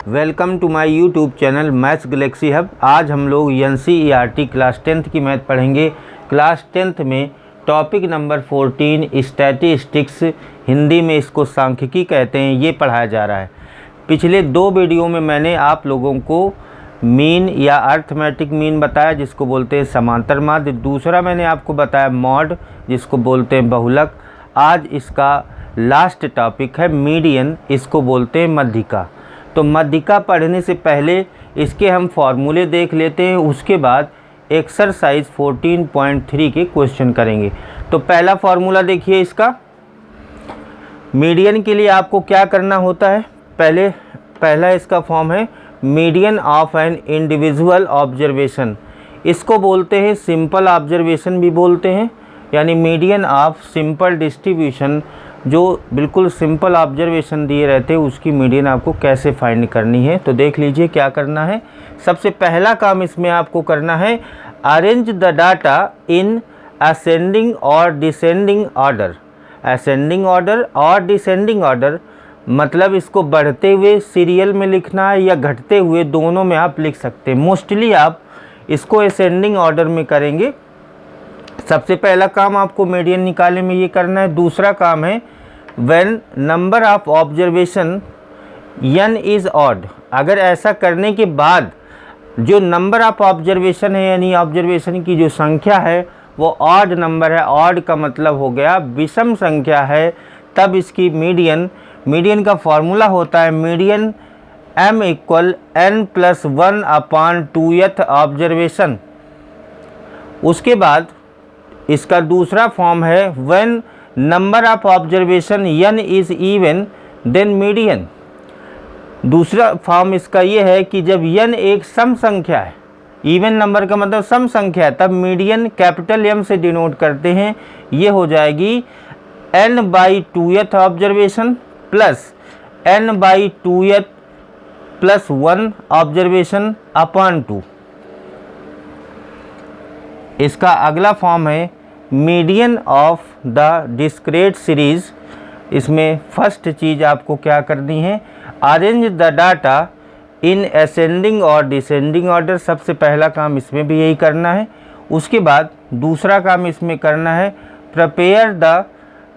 Welcome to my YouTube channel maths galaxy hub. आज हम लोग NCERT क्लास 10th की मैथ पढ़ेंगे। क्लास 10th में टॉपिक नंबर 14 स्टैटिस्टिक्स, हिंदी में इसको सांख्यिकी कहते हैं, ये पढ़ाया जा रहा है। पिछले दो वीडियो में मैंने आप लोगों को मीन या अर्थमेटिक मीन बताया, जिसको बोलते हैं समांतर माध्य। दूसरा मैंने आपको बताया मॉड, जिसको बोलते हैं बहुलक। आज इसका लास्ट टॉपिक है मीडियन, इसको बोलते हैं मध्यिका। तो मध्यिका पढ़ने से पहले इसके हम फॉर्मूले देख लेते हैं, उसके बाद एक्सरसाइज 14.3 के क्वेश्चन करेंगे। तो पहला फॉर्मूला देखिए इसका। मीडियन के लिए आपको क्या करना होता है, पहला इसका फॉर्म है median of an individual observation. इसको बोलते हैं सिंपल ऑब्जर्वेशन भी बोलते हैं, यानी मीडियन ऑफ सिंपल डिस्ट्रीब्यूशन। जो बिल्कुल सिंपल ऑब्जर्वेशन दिए रहते हैं उसकी मीडियन आपको कैसे फाइंड करनी है। तो देख लीजिए क्या करना है। सबसे पहला काम इसमें आपको करना है, arrange the data in ascending और डिसेंडिंग ऑर्डर। असेंडिंग ऑर्डर और डिसेंडिंग ऑर्डर मतलब इसको बढ़ते हुए सीरियल में लिखना है या घटते हुए, दोनों में आप लिख सकते हैं। मोस्टली आप इसको असेंडिंग ऑर्डर में करेंगे। सबसे पहला काम आपको मीडियन निकालने में ये करना है। दूसरा काम है when number of observation n is odd. अगर ऐसा करने के बाद जो नंबर ऑफ ऑब्जर्वेशन है, यानी ऑब्जर्वेशन की जो संख्या है वो ऑड नंबर है, ऑड का मतलब हो गया विषम संख्या है, तब इसकी मीडियन का फॉर्मूला होता है median m equal n+1/2th observation. उसके बाद इसका दूसरा फॉर्म है when number of observation n is even then median. दूसरा फॉर्म इसका ये है कि जब n एक सम संख्या है, इवन नंबर का मतलब सम संख्या है, तब मीडियन कैपिटल M से डिनोट करते हैं। ये हो जाएगी n/2th observation plus n/2th + 1 observation upon 2। इसका अगला फॉर्म है median of the discrete series. इसमें फर्स्ट चीज़ आपको क्या करनी है, arrange the data in ascending और डिसेंडिंग ऑर्डर। सबसे पहला काम इसमें भी यही करना है। उसके बाद दूसरा काम इसमें करना है prepare the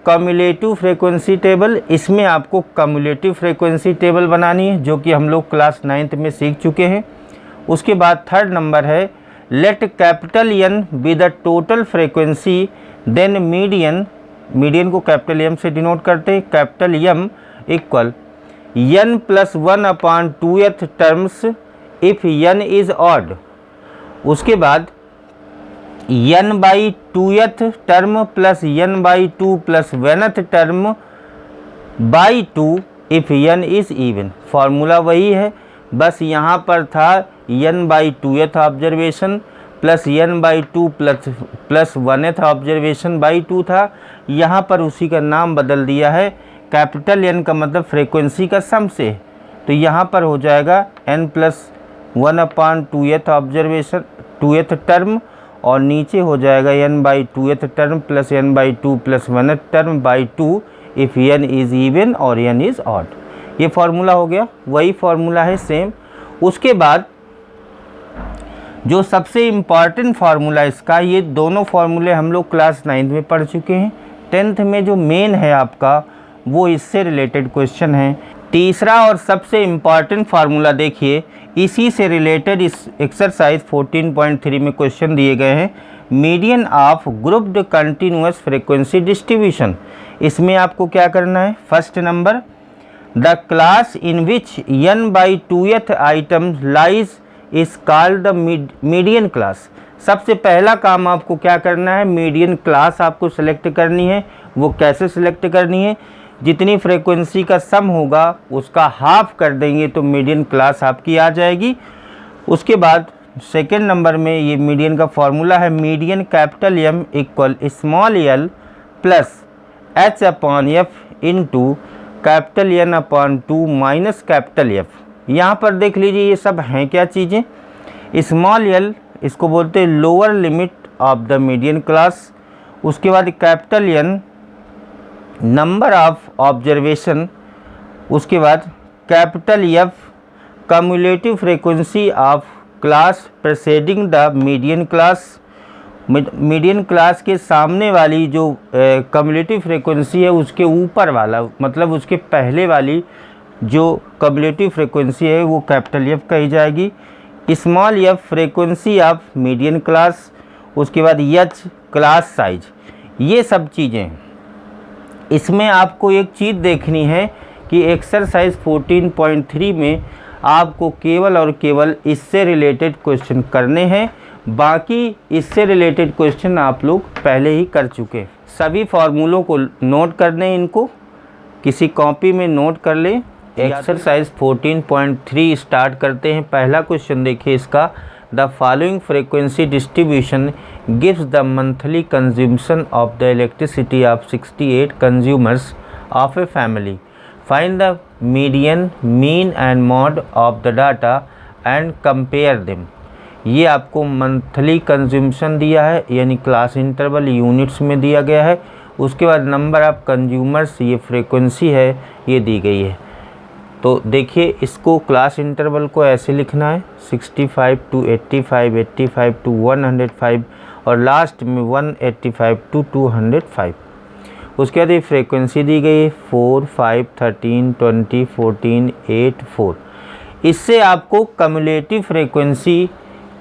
cumulative frequency table. इसमें आपको कम्युलेटिव फ्रीक्वेंसी टेबल बनानी है, जो कि हम लोग क्लास 9th में सीख चुके हैं। उसके बाद थर्ड नंबर है let capital N be the total frequency then median को कैपिटल M से डिनोट करते हैं। Capital M equal n+1/2th terms if n is odd. उसके बाद n/2th term plus n/2 plus 1th term by 2 if n is even. Formula वही है, बस यहाँ पर था n/2th observation plus n/2 plus 1th observation by 2 था। यहाँ पर उसी का नाम बदल दिया है। कैपिटल N का मतलब फ्रीक्वेंसी का सम से, तो यहाँ पर हो जाएगा n+1/2th ऑब्जर्वेशन 2th टर्म, और नीचे हो जाएगा n/2th term plus n/2 plus 1th term by 2 if n is even और n इज़ ऑड। ये फार्मूला हो गया, वही फार्मूला है सेम। उसके बाद जो सबसे इम्पॉर्टेंट फार्मूला इसका, ये दोनों फार्मूले हम लोग क्लास 9th में पढ़ चुके हैं। 10th में जो मेन है आपका, वो इससे रिलेटेड क्वेश्चन है। तीसरा और सबसे इम्पॉर्टेंट फार्मूला देखिए, इसी से रिलेटेड इस एक्सरसाइज 14.3 में क्वेश्चन दिए गए हैं, median of grouped continuous frequency distribution. इसमें आपको क्या करना है, first number the class in which n/2th item lies is called the median class. सबसे पहला काम आपको क्या करना है, मीडियन क्लास आपको सेलेक्ट करनी है। वो कैसे सेलेक्ट करनी है, जितनी फ्रीक्वेंसी का सम होगा उसका हाफ कर देंगे तो मीडियन क्लास आपकी आ जाएगी। उसके बाद सेकेंड नंबर में ये मीडियन का फॉर्मूला है median capital M equal small l plus h/f into capital N/2 minus capital F। यहाँ पर देख लीजिए ये सब हैं क्या चीज़ें। स्मॉल l इसको बोलते हैं lower limit of the median class. उसके बाद capital N number of observation. उसके बाद capital F cumulative frequency of class preceding the median class, median class के सामने वाली जो कम्युलेटिव फ्रीक्वेंसी है उसके ऊपर वाला, मतलब उसके पहले वाली जो कम्युलेटिव फ्रीक्वेंसी है वो कैपिटल एफ कही जाएगी। Small F frequency of median class, उसके बाद एच क्लास साइज, ये सब चीज़ें। इसमें आपको एक चीज़ देखनी है कि एक्सरसाइज 14.3 में आपको केवल और केवल इससे रिलेटेड क्वेश्चन करने हैं, बाकी इससे रिलेटेड क्वेश्चन आप लोग पहले ही कर चुके। सभी फार्मूलों को नोट करने, इनको किसी कॉपी में नोट कर लें। एक्सरसाइज 14.3 स्टार्ट करते हैं। पहला क्वेश्चन देखिए इसका, the following frequency distribution gives the monthly consumption of the elasticity of 68 consumers of a family, find the median, mean and mod of the data and compare them. ये आपको monthly consumption दिया है, यानी class interval units में दिया गया है। उसके बाद नंबर ऑफ कंज्यूमर्स, ये फ्रीक्वेंसी है, ये दी गई है। तो देखिए इसको क्लास इंटरवल को ऐसे लिखना है 65 to 85, 85 to 105 और लास्ट में 185 to 205। उसके बाद ये फ्रीक्वेंसी दी गई है 4, 5, 13, 20, 14, 8, 4। इससे आपको कम्युलेटिव फ्रीक्वेंसी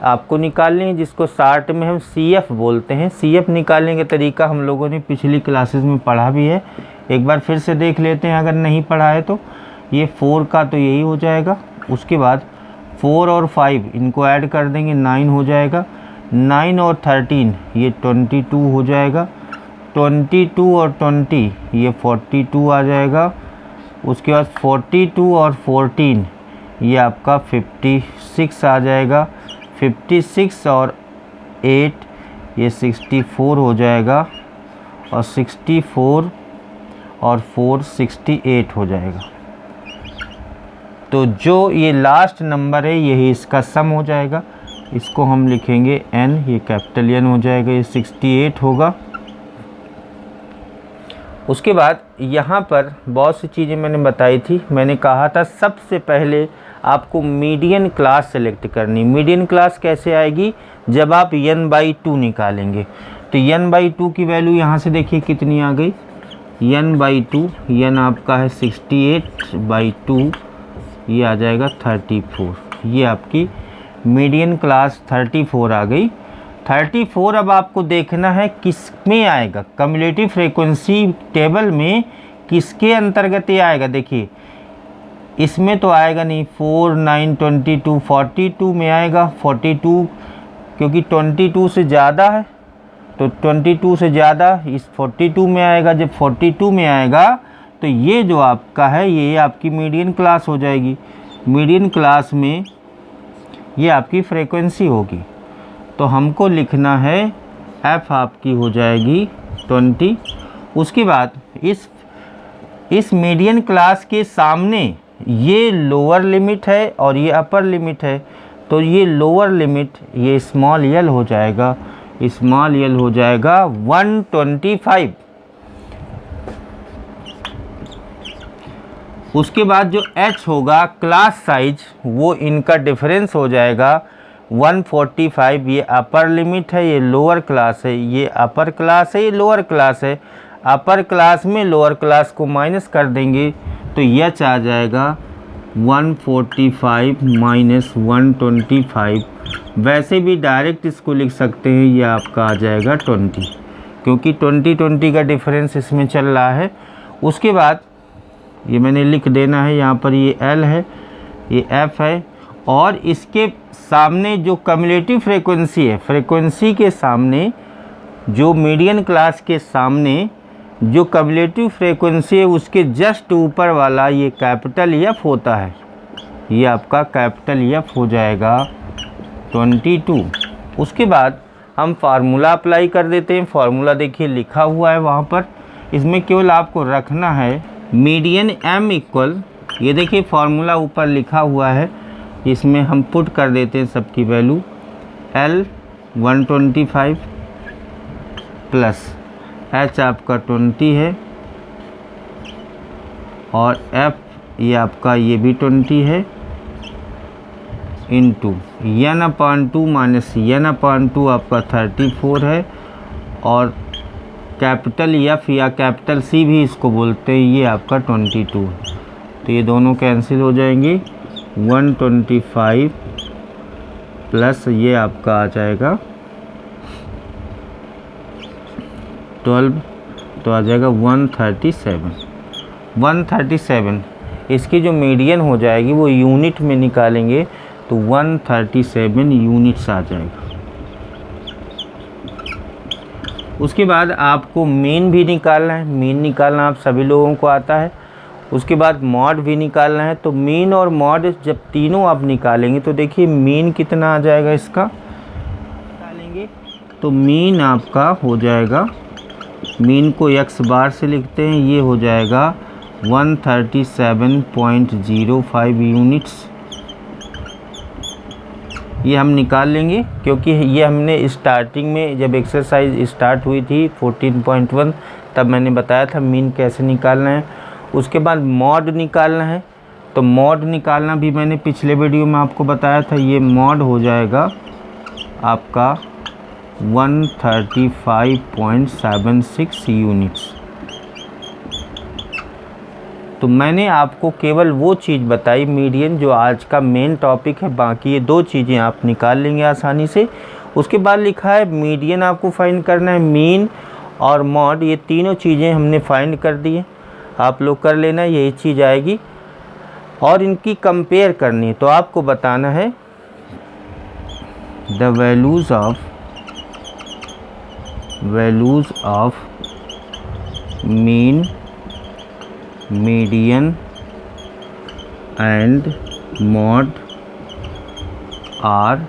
आपको निकालनी है, जिसको शार्ट में हम CF बोलते हैं। CF निकालने का तरीका हम लोगों ने पिछली क्लासेस में पढ़ा भी है, एक बार फिर से देख लेते हैं अगर नहीं पढ़ा है तो। ये 4 का तो यही हो जाएगा। उसके बाद 4 और 5 इनको ऐड कर देंगे, 9 हो जाएगा। 9 और 13 ये 22 हो जाएगा। 22 और 20 ये 42 आ जाएगा। उसके बाद 42 और 14 ये आपका 56 आ जाएगा। 56 और 8 ये 64 हो जाएगा और 64 और 4 68 हो जाएगा। तो जो ये लास्ट नंबर है यही इसका सम हो जाएगा। इसको हम लिखेंगे n, ये कैपिटल N हो जाएगा, ये 68 होगा। उसके बाद यहाँ पर बहुत सी चीज़ें मैंने बताई थी। मैंने कहा था सबसे पहले आपको मीडियन क्लास सेलेक्ट करनी। मीडियन क्लास कैसे आएगी, जब आप n/2 निकालेंगे। तो n/2 की वैल्यू यहाँ से देखिए कितनी आ गई, n/2, n आपका है 68/2, ये आ जाएगा 34। ये आपकी मीडियन क्लास 34 आ गई। 34 अब आपको देखना है किस में आएगा, कम्युलेटिव फ्रीक्वेंसी टेबल में किसके अंतर्गत ये आएगा। देखिए इसमें तो आएगा नहीं, 4, 9, 22, 42 में आएगा। 42 क्योंकि 22 से ज़्यादा है, तो 22 से ज़्यादा इस 42 में आएगा। जब 42 में आएगा तो ये जो आपका है ये आपकी मीडियन क्लास हो जाएगी। मीडियन क्लास में ये आपकी फ्रीक्वेंसी होगी। तो हमको लिखना है f आपकी हो जाएगी 20। उसके बाद इस मीडियन क्लास के सामने ये लोअर लिमिट है और ये अपर लिमिट है। तो ये लोअर लिमिट ये स्मॉल l हो जाएगा, स्मॉल l हो जाएगा 125। उसके बाद जो h होगा क्लास साइज, वो इनका डिफरेंस हो जाएगा 145। ये अपर लिमिट है, ये लोअर क्लास है, ये अपर क्लास है, ये लोअर क्लास है। अपर क्लास में लोअर क्लास को माइनस कर देंगे तो h आ जाएगा 145 माइनस 125। वैसे भी डायरेक्ट इसको लिख सकते हैं, ये आपका आ जाएगा 20, क्योंकि 20 का डिफरेंस इसमें चल रहा है। उसके बाद ये मैंने लिख देना है यहाँ पर, ये L है, ये F है, और इसके सामने जो कम्युलेटिव फ्रीक्वेंसी है, फ्रीक्वेंसी के सामने जो मीडियन क्लास के सामने जो कम्युलेटिव फ्रीक्वेंसी है उसके जस्ट ऊपर वाला ये कैपिटल F होता है। ये आपका कैपिटल F हो जाएगा 22। उसके बाद हम फार्मूला अप्लाई कर देते हैं। फार्मूला देखिए लिखा हुआ है वहाँ पर, इसमें केवल आपको रखना है मीडियन m इक्वल, ये देखिए फार्मूला ऊपर लिखा हुआ है, इसमें हम पुट कर देते हैं सबकी वैल्यू। L 125 प्लस H आपका 20 है और F ये आपका ये भी 20 है इंटू n/2 माइनस n/2 आपका 34 है, और कैपिटल F या कैपिटल C भी इसको बोलते हैं, ये आपका 22 है। तो ये दोनों कैंसिल हो जाएंगे, 125 प्लस ये आपका आ जाएगा 12, तो आ जाएगा 137। इसकी जो मीडियन हो जाएगी वो यूनिट में निकालेंगे तो 137 यूनिट्स आ जाएगा। उसके बाद आपको मीन भी निकालना है, मीन निकालना आप सभी लोगों को आता है। उसके बाद मॉड भी निकालना है। तो मीन और मॉड जब तीनों आप निकालेंगे तो देखिए मीन कितना आ जाएगा इसका, निकालेंगे तो मीन आपका हो जाएगा, मीन को x बार से लिखते हैं, ये हो जाएगा 137.05 यूनिट्स। ये हम निकाल लेंगे क्योंकि ये हमने स्टार्टिंग में जब एक्सरसाइज स्टार्ट हुई थी 14.1 तब मैंने बताया था मीन कैसे निकालना है। उसके बाद मॉड निकालना है, तो मॉड निकालना भी मैंने पिछले वीडियो में आपको बताया था। ये मॉड हो जाएगा आपका 135.76 यूनिट्स। तो मैंने आपको केवल वो चीज़ बताई मीडियन जो आज का मेन टॉपिक है, बाकी ये दो चीज़ें आप निकाल लेंगे आसानी से। उसके बाद लिखा है मीडियन आपको फाइंड करना है, मीन और मॉड ये तीनों चीज़ें हमने फाइंड कर दी है, आप लोग कर लेना, यही चीज़ आएगी। और इनकी कंपेयर करनी है, तो आपको बताना है the values of mean, median and mode are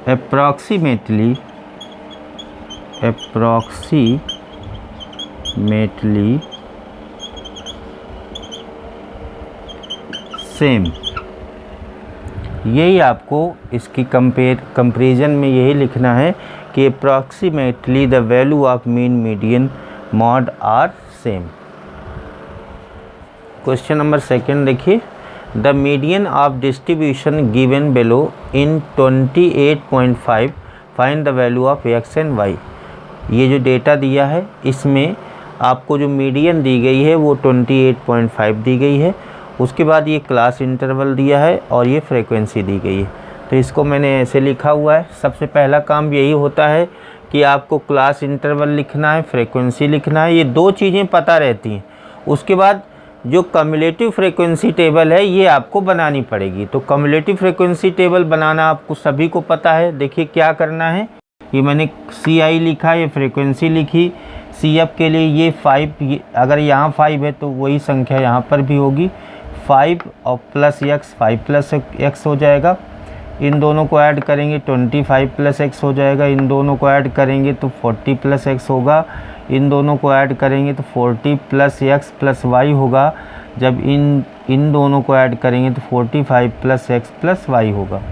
approximately same. यही आपको इसकी कंपेरिजन में यही लिखना है कि approximately the value of mean, median, mode are same. Question number 2 देखिए, the median of distribution given below in 28.5 find the value of x and y। ये जो डेटा दिया है इसमें आपको जो मीडियन दी गई है वो 28.5 दी गई है। उसके बाद ये क्लास इंटरवल दिया है और ये फ्रीक्वेंसी दी गई है। तो इसको मैंने ऐसे लिखा हुआ है। सबसे पहला काम यही होता है कि आपको क्लास इंटरवल लिखना है, फ्रीक्वेंसी लिखना है, ये दो चीज़ें पता रहती हैं। उसके बाद जो कम्युलेटिव फ्रीक्वेंसी टेबल है ये आपको बनानी पड़ेगी। तो कम्युलेटिव फ्रीक्वेंसी टेबल बनाना आपको सभी को पता है। देखिए क्या करना है, ये मैंने CI लिखा, ये फ्रीक्वेंसी लिखी। CF के लिए ये 5, अगर यहाँ 5 है तो वही संख्या यहाँ पर भी होगी, 5 और प्लस x, 5 प्लस x हो जाएगा। इन दोनों को ऐड करेंगे 25 प्लस x हो जाएगा। इन दोनों को ऐड करेंगे तो 40 प्लस x होगा। इन दोनों को ऐड करेंगे तो 40 प्लस x प्लस y होगा। जब इन दोनों को ऐड करेंगे तो 45 प्लस x प्लस y होगा।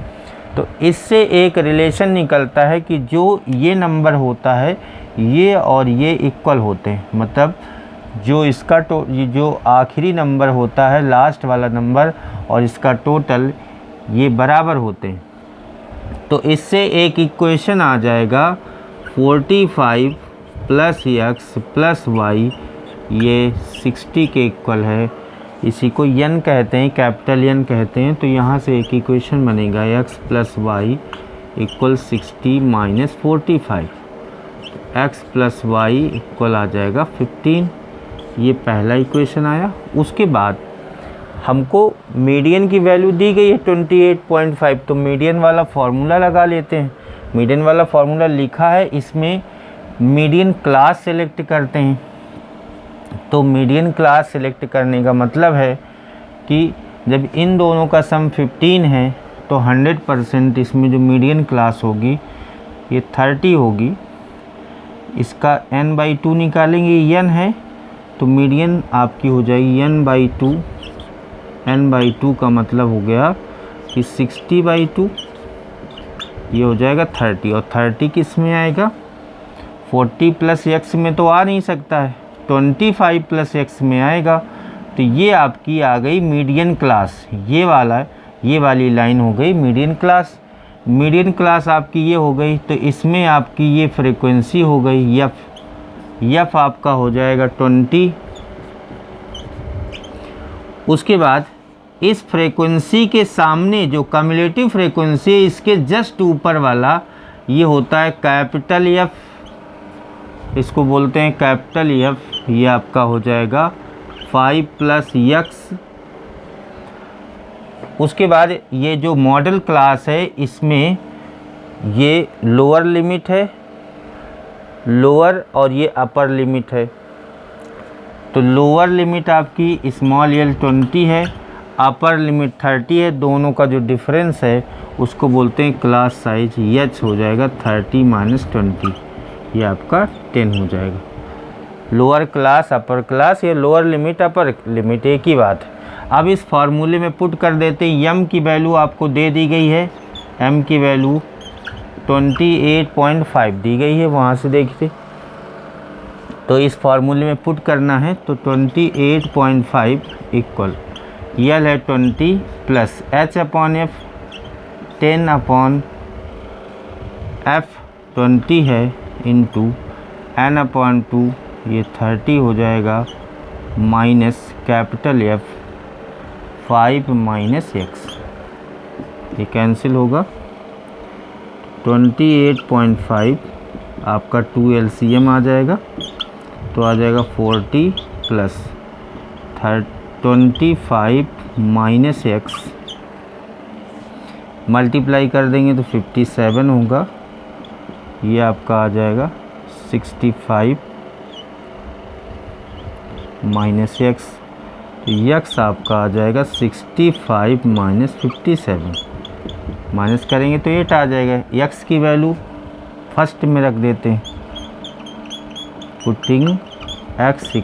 तो इससे एक रिलेशन निकलता है कि जो ये नंबर होता है ये और ये इक्वल होते हैं, मतलब जो इसका जो आखिरी नंबर होता है, लास्ट वाला नंबर, और इसका टोटल ये बराबर होते हैं। तो इससे एक इक्वेशन आ जाएगा 45 प्लस x प्लस y, ये 60 के इक्वल है। इसी को n कहते हैं, कैपिटल N कहते हैं। तो यहाँ से एक इक्वेशन बनेगा x plus y equal 60 minus 45, x plus y equal आ जाएगा 15। ये पहला इक्वेशन आया। उसके बाद हमको मीडियन की वैल्यू दी गई है 28.5, तो मीडियन वाला फार्मूला लगा लेते हैं। मीडियन वाला फार्मूला लिखा है, इसमें मीडियन क्लास सेलेक्ट करते हैं। तो मीडियन क्लास सेलेक्ट करने का मतलब है कि जब इन दोनों का सम 15 है तो 100% इसमें जो मीडियन क्लास होगी ये 30 होगी। इसका n/2 निकालेंगे, n है तो मीडियन आपकी हो जाएगी n/2। n/2 का मतलब हो गया कि 60/2, ये हो जाएगा 30। और 30 किस में आएगा, 40 प्लस x में तो आ नहीं सकता है, 25 प्लस x में आएगा। तो ये आपकी आ गई मीडियन क्लास। ये वाला ये वाली लाइन हो गई मीडियन क्लास। मीडियन क्लास आपकी ये हो गई, तो इसमें आपकी ये फ्रीक्वेंसी हो गई एफ आपका हो जाएगा 20। उसके बाद इस फ्रीक्वेंसी के सामने जो कम्युलेटिव फ्रीक्वेंसी है इसके जस्ट ऊपर वाला ये होता है कैपिटल एफ, इसको बोलते हैं कैपिटल एफ। ये आपका हो जाएगा 5 + x। उसके बाद ये जो मॉडल क्लास है इसमें ये लोअर लिमिट है, लोअर और ये अपर लिमिट है। तो लोअर लिमिट आपकी स्मॉल l 20 है, अपर लिमिट 30 है। दोनों का जो डिफरेंस है उसको बोलते हैं क्लास साइज। h हो जाएगा 30 - 20, ये आपका 10 हो जाएगा। लोअर क्लास अपर क्लास, या लोअर लिमिट अपर लिमिट एक ही बात है। अब इस फार्मूले में पुट कर देते हैं। m की वैल्यू आपको दे दी गई है, m की वैल्यू 28.5 दी गई है, वहाँ से देखिए। तो इस फार्मूले में पुट करना है, तो 28.5 इक्वल यल है 20 प्लस h/f 10/f 20 है इंटू n/2 ये 30 हो जाएगा माइनस कैपिटल F 5 - x, ये कैंसिल होगा। 28.5 आपका 2 LCM आ जाएगा, तो आ जाएगा 40 + 25 - x, मल्टीप्लाई कर देंगे तो 57 होगा। ये आपका आ जाएगा 65 - x, तो x आपका आ जाएगा 65 - 57, माइनस करेंगे तो 8 आ जाएगा। x की वैल्यू फर्स्ट में रख देते हैं, putting x =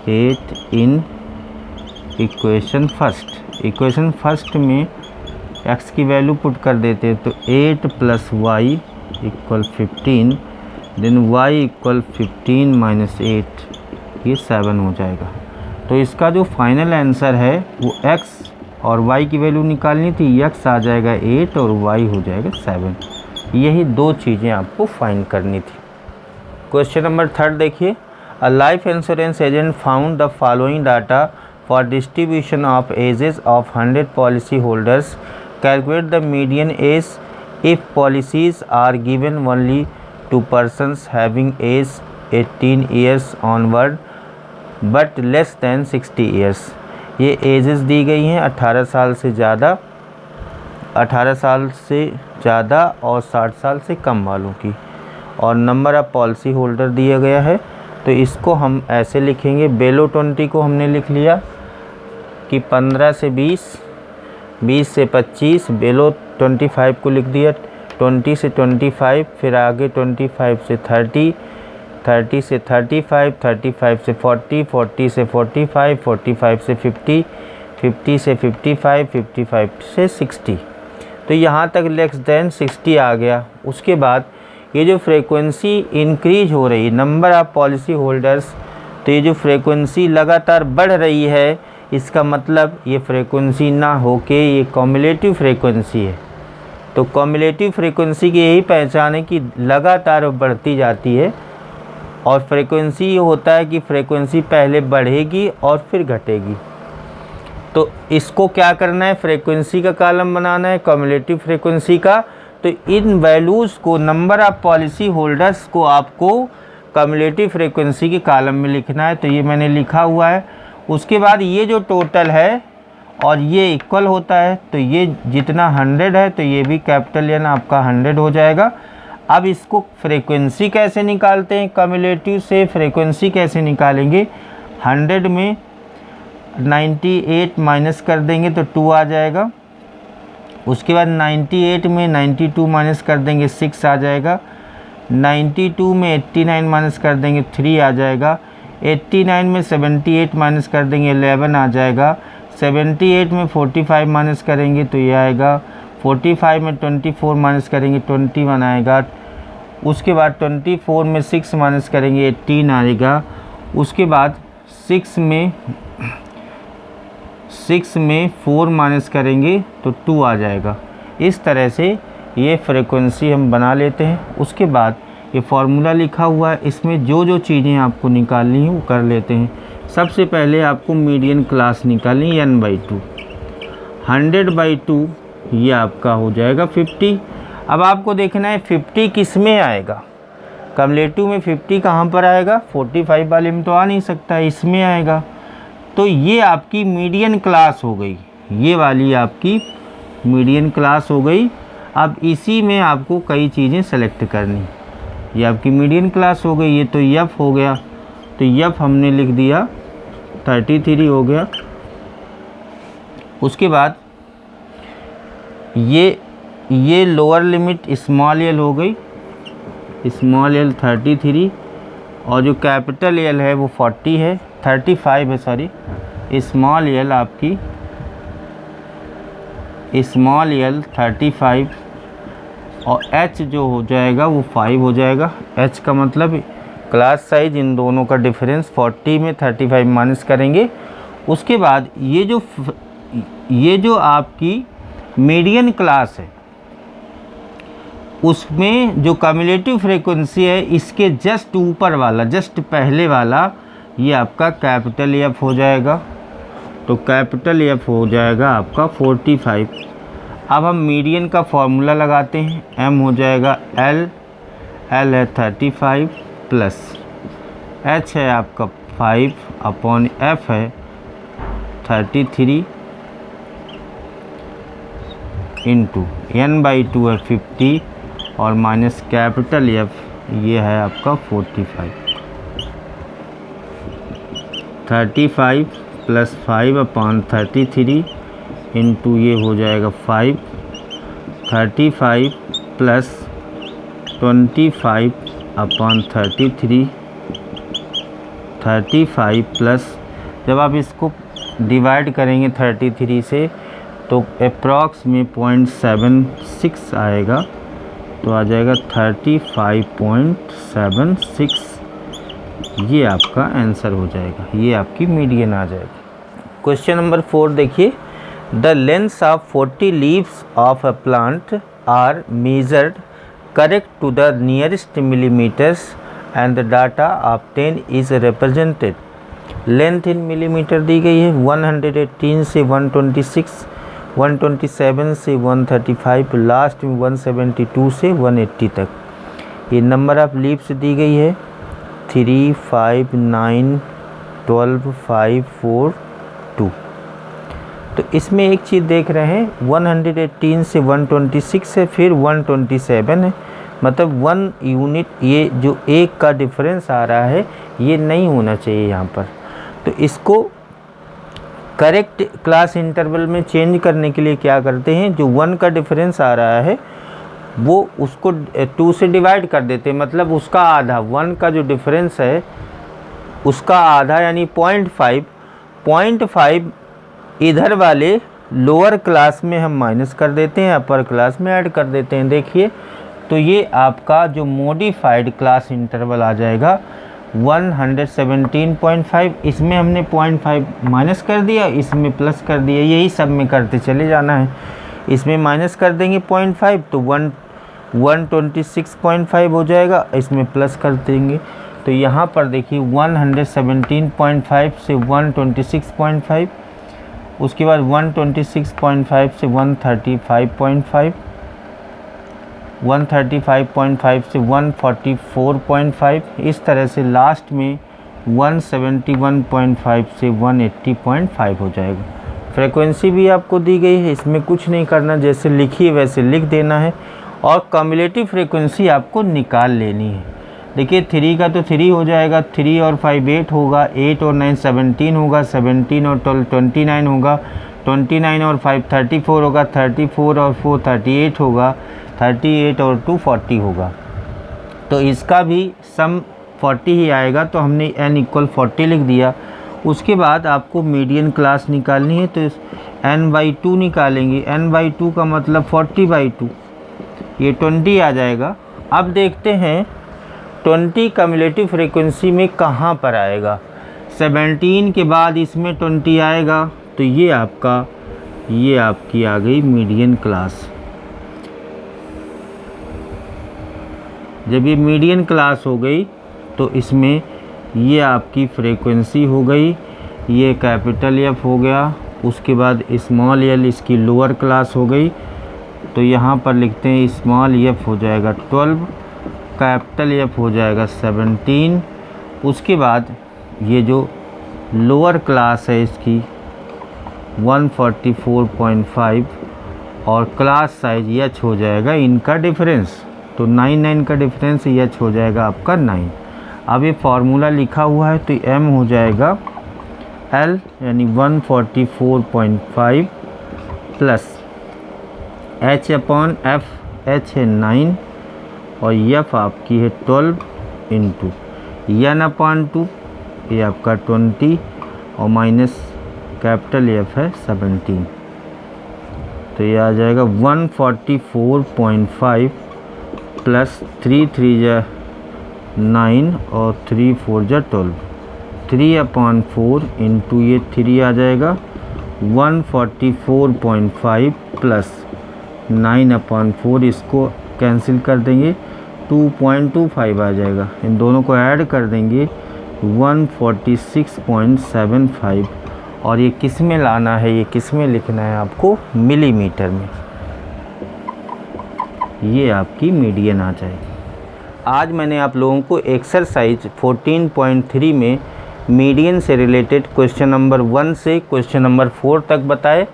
8 in equation first. Equation first में x की वैल्यू पुट कर देते हैं, तो 8 + y = 15, देन y = 15 - 8, ये 7 हो जाएगा। तो इसका जो फाइनल आंसर है वो x और y की वैल्यू निकालनी थी। x आ जाएगा 8 और y हो जाएगा 7। यही दो चीज़ें आपको फाइंड करनी थी। क्वेश्चन नंबर 3 देखिए। A life insurance agent found the following data for distribution of ages of 100 policy holders. Calculate the median age if policies are given only to persons having age 18 years onward but less than 60 years. ये ages दी गई हैं 18 साल से ज़्यादा, 18 साल से ज़्यादा और 60 साल से कम वालों की, और नंबर ऑफ़ पॉलिसी होल्डर दिया गया है। तो इसको हम ऐसे लिखेंगे, बेलो 20 को हमने लिख लिया कि 15 से 20, 20 से 25, बेलो 25 को लिख दिया 20 से 25, फिर आगे 25 से 30, 30 से 35, 35 से 40, 40 से 45, 45 से 50, 50 से 55, 55 से 60। तो यहाँ तक लेस दैन 60 आ गया। उसके बाद ये जो फ्रीक्वेंसी इंक्रीज हो रही है, नंबर ऑफ़ पॉलिसी होल्डर्स, तो ये जो फ्रीक्वेंसी लगातार बढ़ रही है, इसका मतलब ये फ्रीक्वेंसी ना होके ये कम्युलेटिव फ्रीक्वेंसी है। तो कम्युलेटिव फ्रीक्वेंसी की यही पहचान है कि लगातार बढ़ती जाती है, और फ्रीक्वेंसी ये होता है कि फ्रीक्वेंसी पहले बढ़ेगी और फिर घटेगी। तो इसको क्या करना है, फ्रीक्वेंसी का कॉलम बनाना है, कम्युलेटिव फ्रीक्वेंसी का। तो इन वैल्यूज़ को, नंबर ऑफ़ पॉलिसी होल्डर्स को आपको कम्युलेटिव फ्रीक्वेंसी के कॉलम में लिखना है। तो ये मैंने लिखा हुआ है। उसके बाद ये जो टोटल है और ये इक्वल होता है, तो ये जितना 100 है तो ये भी कैपिटल N आपका 100 हो जाएगा। अब इसको फ्रीक्वेंसी कैसे निकालते हैं, कम्युलेटिव से फ्रीक्वेंसी कैसे निकालेंगे। 100 में 98 माइनस कर देंगे तो 2 आ जाएगा। उसके बाद 98 में 92 माइनस कर देंगे 6 आ जाएगा। 92 में 89 माइनस कर देंगे 3 आ जाएगा। 89 में 78 माइनस कर देंगे 11 आ जाएगा। 78 में 45 माइनस करेंगे तो ये आएगा। 45 में 24 माइनस करेंगे 21 आएगा। उसके बाद 24 में 6 माइनस करेंगे 18 आएगा। उसके बाद 6 में 6 में 4 माइनस करेंगे तो 2 आ जाएगा। इस तरह से ये फ्रीक्वेंसी हम बना लेते हैं। उसके बाद ये फार्मूला लिखा हुआ है, इसमें जो जो चीज़ें आपको निकालनी है वो कर लेते हैं। सबसे पहले आपको मीडियन क्लास निकालनी n/2, 100/2 ये आपका हो जाएगा 50। अब आपको देखना है 50 किस में आएगा, कम्युलेटिव में 50 कहाँ पर आएगा, 45 वाले में तो आ नहीं सकता, इसमें आएगा। तो ये आपकी मीडियन क्लास हो गई, ये वाली आपकी मीडियन क्लास हो गई। अब इसी में आपको कई चीज़ें सेलेक्ट करनी, ये आपकी मीडियन क्लास हो गई। ये तो यफ हो गया, तो यफ हमने लिख दिया 33 हो गया। उसके बाद ये लोअर लिमिट स्मॉल एल हो गई, स्मॉल एल 33, और जो कैपिटल एल है वो 40 है, 35 है सॉरी। स्मॉल एल आपकी स्मॉल एल 35 और एच जो हो जाएगा वो 5 हो जाएगा। एच का मतलब क्लास साइज, इन दोनों का डिफरेंस 40 में 35 माइनस करेंगे। उसके बाद ये जो आपकी मीडियन क्लास है उसमें जो कम्युलेटिव फ्रीक्वेंसी है इसके जस्ट ऊपर वाला, जस्ट पहले वाला, ये आपका कैपिटल एफ हो जाएगा। तो कैपिटल एफ हो जाएगा आपका 45। अब हम मीडियन का फॉर्मूला लगाते हैं, एम हो जाएगा एल है 35 प्लस एच है आपका 5 अपॉन एफ है 33 इंटू n/2 है 50 और माइनस कैपिटल एफ ये है आपका 45। 35 प्लस 5 अपॉन 33 इंटू ये हो जाएगा 5, 35 प्लस 25 अपॉन 33, 35 प्लस, जब आप इसको डिवाइड करेंगे 33 से तो अप्रॉक्स में 0.76 आएगा, तो आ जाएगा 35.76। ये आपका आंसर हो जाएगा, ये आपकी मीडियन आ जाएगी। क्वेश्चन नंबर 4 देखिए, the lengths of 40 leaves of a plant are measured correct to the nearest millimetres and the data obtain is represented. Length in millimetre दी गई है, 118 से 126, 127 से 135, लास्ट में 172 से 180 तक। ये नंबर ऑफ लीव्स दी गई है 3, 5, 9, 12, 5, 4, 2। तो इसमें एक चीज़ देख रहे हैं, 118 से 126 है, फिर 127 है, मतलब 1 यूनिट, ये जो एक का डिफरेंस आ रहा है ये नहीं होना चाहिए यहाँ पर। तो इसको करेक्ट क्लास इंटरवल में चेंज करने के लिए क्या करते हैं, जो 1 का डिफरेंस आ रहा है वो उसको 2 से डिवाइड कर देते हैं, मतलब उसका आधा, 1 का जो डिफरेंस है उसका आधा यानी 0.5 इधर वाले लोअर क्लास में हम माइनस कर देते हैं, अपर क्लास में ऐड कर देते हैं। देखिए तो ये आपका जो मॉडिफाइड क्लास इंटरवल आ जाएगा 117.5। इसमें हमने 0.5 माइनस कर दिया, इसमें प्लस कर दिया, यही सब में करते चले जाना है। इसमें माइनस कर देंगे 0.5 तो 126.5 हो जाएगा, इसमें प्लस कर देंगे तो यहाँ पर देखिए 117.5 से 126.5, उसके बाद 126.5 से 135.5, 135.5 से 144.5, इस तरह से लास्ट में 171.5 से 180.5 हो जाएगा। फ्रीक्वेंसी भी आपको दी गई है, इसमें कुछ नहीं करना, जैसे लिखी है वैसे लिख देना है। और कम्युलेटिव फ्रीक्वेंसी आपको निकाल लेनी है। देखिए 3 का तो 3 हो जाएगा, 3 और 5 8 होगा, 8 और 9 17 होगा, 17 और 12 29 होगा, 29 और 5 34 होगा, 34 और 4 38 होगा, 38 और 2 40 होगा। तो इसका भी सम 40 ही आएगा, तो हमने n = 40 लिख दिया। उसके बाद आपको मीडियन क्लास निकालनी है, तो n/2 निकालेंगे। n/2 का मतलब 40/2, ये 20 आ जाएगा। अब देखते हैं 20 कम्युलेटिव फ्रीक्वेंसी में कहाँ पर आएगा। 17 के बाद इसमें 20 आएगा तो ये आपकी आ गई मीडियन क्लास। जब ये मीडियन क्लास हो गई तो इसमें ये आपकी फ्रीक्वेंसी हो गई, ये कैपिटल एफ हो गया, उसके बाद स्मॉल एल इसकी लोअर क्लास हो गई। तो यहाँ पर लिखते हैं स्मॉल एफ हो जाएगा 12, कैपिटल एफ हो जाएगा 17। उसके बाद ये जो लोअर क्लास है इसकी 144.5 और क्लास साइज एच हो जाएगा इनका डिफरेंस। तो 9 का डिफरेंस एच हो जाएगा आपका 9। अब ये फार्मूला लिखा हुआ है तो एम हो जाएगा एल यानी 144.5 plus H upon F, H है 9 और एफ आपकी है 12 इंटू एन अपॉन 2 ये आपका 20 और माइनस कैपिटल एफ है 17। तो ये आ जाएगा 144.5 प्लस 3 3 जा 9 और 3 4 जा 12, 3/4 इंटू ये 3 आ जाएगा 144.5 प्लस 9/4, इसको कैंसिल कर देंगे 2.25 आ जाएगा। इन दोनों को ऐड कर देंगे 146.75 और ये किस में लाना है, ये किस में लिखना है आपको, मिलीमीटर में। ये आपकी मीडियन आ जाएगी। आज मैंने आप लोगों को एक्सरसाइज 14.3 में मीडियन से रिलेटेड क्वेश्चन नंबर 1 से क्वेश्चन नंबर 4 तक बताए।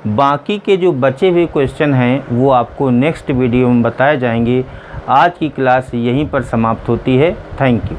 बाकी के जो बचे हुए क्वेश्चन हैं वो आपको नेक्स्ट वीडियो में बताए जाएंगे। आज की क्लास यहीं पर समाप्त होती है। Thank you.